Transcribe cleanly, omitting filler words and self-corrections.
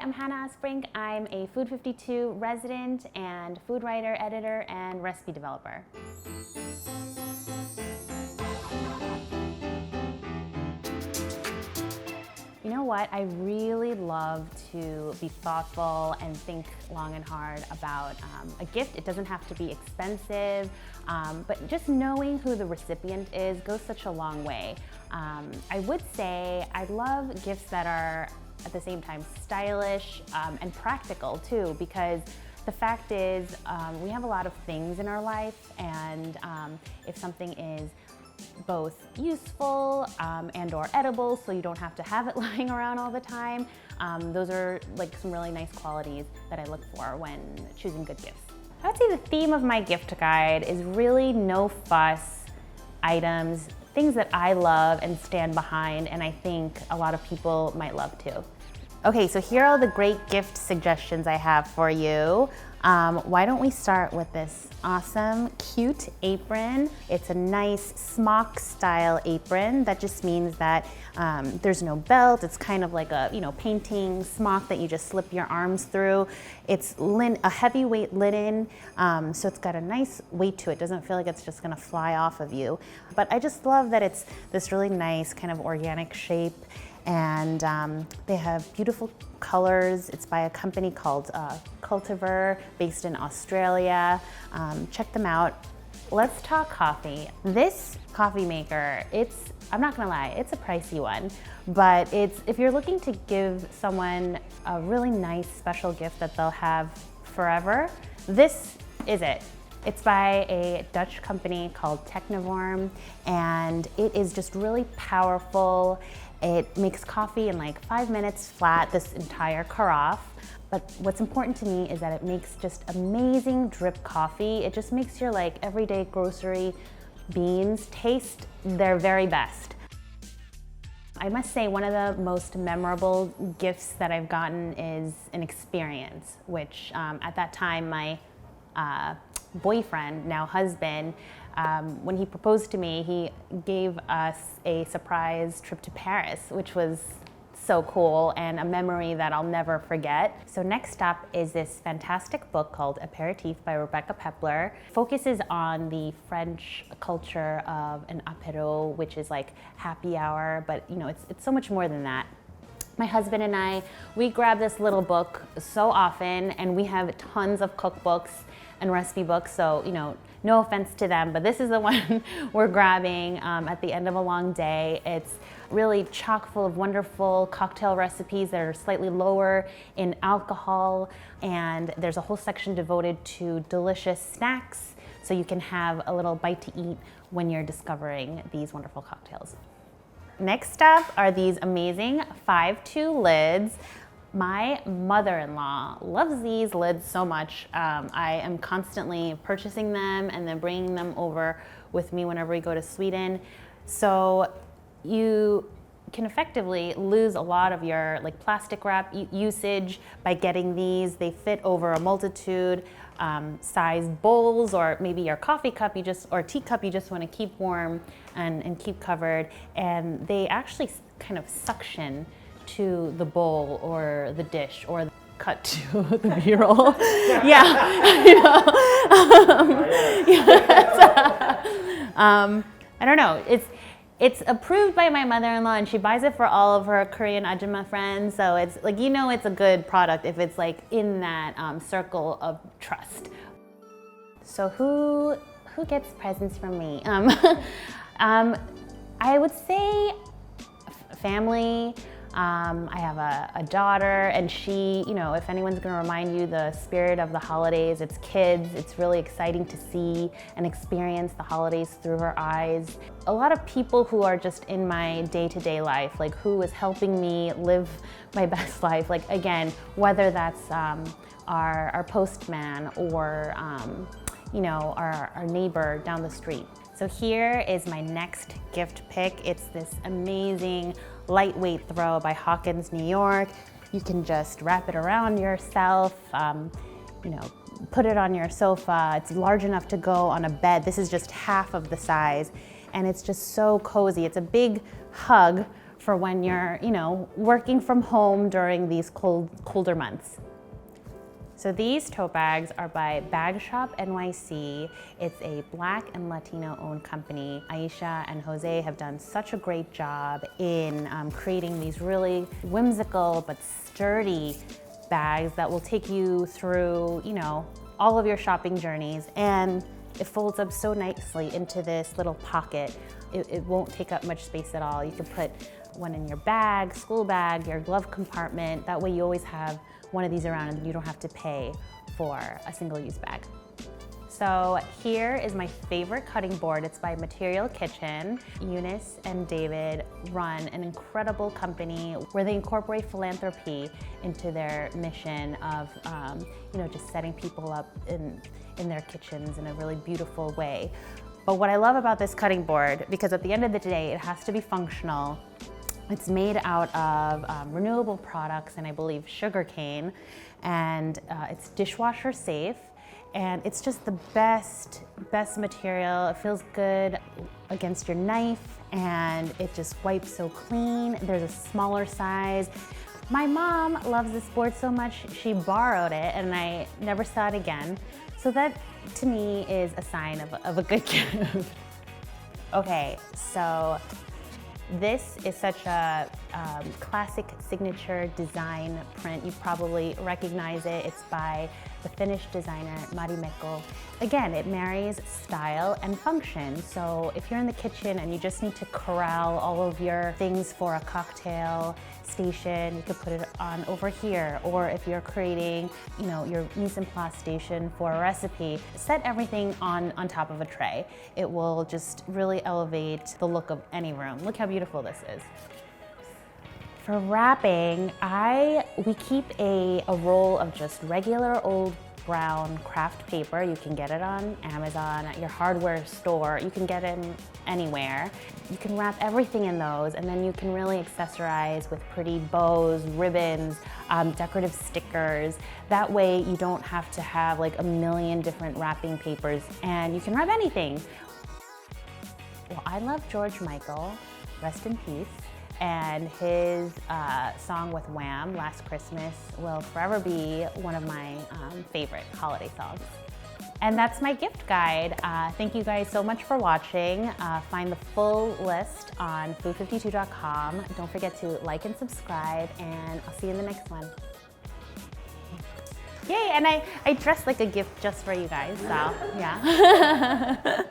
I'm Hana Asbrink. I'm a Food52 resident and food writer, editor, and recipe developer. You know what? I really love to be thoughtful and think long and hard about a gift. It doesn't have to be expensive, but just knowing who the recipient is goes such a long way. I would say I love gifts that are at the same time stylish and practical too, because the fact is we have a lot of things in our life, and if something is both useful and or edible, so you don't have to have it lying around all the time, those are like some really nice qualities that I look for when choosing good gifts. I would say the theme of my gift guide is really no fuss items, things that I love and stand behind, and I think a lot of people might love too. Okay, so here are the great gift suggestions I have for you. Why don't we start with this awesome, cute apron. It's a nice smock style apron. That just means that there's no belt. It's kind of like a painting smock that you just slip your arms through. It's a heavyweight linen, so it's got a nice weight to it. Doesn't feel like it's just gonna fly off of you. But I just love that it's this really nice kind of organic shape. And they have beautiful colors. It's by a company called Cultivar, based in Australia. Check them out. Let's talk coffee. This coffee maker, I'm not gonna lie, it's a pricey one, but if you're looking to give someone a really nice special gift that they'll have forever, this is it. It's by a Dutch company called Technivorm, and it is just really powerful. It makes coffee in like 5 minutes flat, this entire carafe. But what's important to me is that it makes just amazing drip coffee. It just makes your like everyday grocery beans taste their very best. I must say one of the most memorable gifts that I've gotten is an experience, which at that time my boyfriend, now husband, when he proposed to me, he gave us a surprise trip to Paris, which was so cool and a memory that I'll never forget. So next up is this fantastic book called Aperitif by Rebecca Pepler. It focuses on the French culture of an apéro, which is like happy hour, but it's so much more than that. My husband and I, we grab this little book so often, and we have tons of cookbooks and recipe books, so no offense to them, but this is the one we're grabbing at the end of a long day. It's really chock full of wonderful cocktail recipes that are slightly lower in alcohol, and there's a whole section devoted to delicious snacks, so you can have a little bite to eat when you're discovering these wonderful cocktails. Next up are these amazing 5-2 lids. My mother-in-law loves these lids so much. I am constantly purchasing them and then bringing them over with me whenever we go to Sweden. So you can effectively lose a lot of your plastic wrap usage by getting these. They fit over a multitude size bowls, or maybe your coffee cup or teacup you just want to keep warm and keep covered. And they actually kind of suction to the bowl or the dish, or cut to the B-roll. I don't know. It's approved by my mother-in-law, and she buys it for all of her Korean ajumma friends. So it's it's a good product if it's in that circle of trust. So who gets presents from me? I would say family. I have a daughter, and she, if anyone's gonna remind you the spirit of the holidays, it's kids. It's really exciting to see and experience the holidays through her eyes. A lot of people who are just in my day-to-day life, who is helping me live my best life. Again, whether that's our postman or our neighbor down the street. So here is my next gift pick. It's this amazing lightweight throw by Hawkins, New York. You can just wrap it around yourself, put it on your sofa. It's large enough to go on a bed. This is just half of the size, and it's just so cozy. It's a big hug for when you're, working from home during these colder months. So these tote bags are by Bag Shop NYC. It's a Black and Latino owned company. Aisha and Jose have done such a great job in creating these really whimsical but sturdy bags that will take you through, all of your shopping journeys. And it folds up so nicely into this little pocket. It won't take up much space at all. You can put one in your bag, school bag, your glove compartment. That way you always have one of these around and you don't have to pay for a single-use bag. So here is my favorite cutting board. It's by Material Kitchen. Eunice and David run an incredible company where they incorporate philanthropy into their mission of, just setting people up in their kitchens in a really beautiful way. But what I love about this cutting board, because at the end of the day, it has to be functional. It's made out of renewable products and I believe sugarcane, and it's dishwasher safe, and it's just the best material. It feels good against your knife and it just wipes so clean. There's a smaller size. My mom loves this board so much, she borrowed it and I never saw it again. So that to me is a sign of a good gift. Okay, so this is such a classic signature design print. You probably recognize it. It's by the Finnish designer Marimekko. Again, it marries style and function. So if you're in the kitchen and you just need to corral all of your things for a cocktail station, you could put it on over here. Or if you're creating, your mise en place station for a recipe, set everything on top of a tray. It will just really elevate the look of any room. Look how beautiful this is. For wrapping, we keep a roll of just regular old brown craft paper. You can get it on Amazon, at your hardware store. You can get it anywhere. You can wrap everything in those, and then you can really accessorize with pretty bows, ribbons, decorative stickers. That way you don't have to have like a million different wrapping papers, and you can wrap anything. Well, I love George Michael, rest in peace. And his song with Wham, Last Christmas, will forever be one of my favorite holiday songs. And that's my gift guide. Thank you guys so much for watching. Find the full list on food52.com. Don't forget to like and subscribe, and I'll see you in the next one. Yay, and I dressed like a gift just for you guys, so yeah.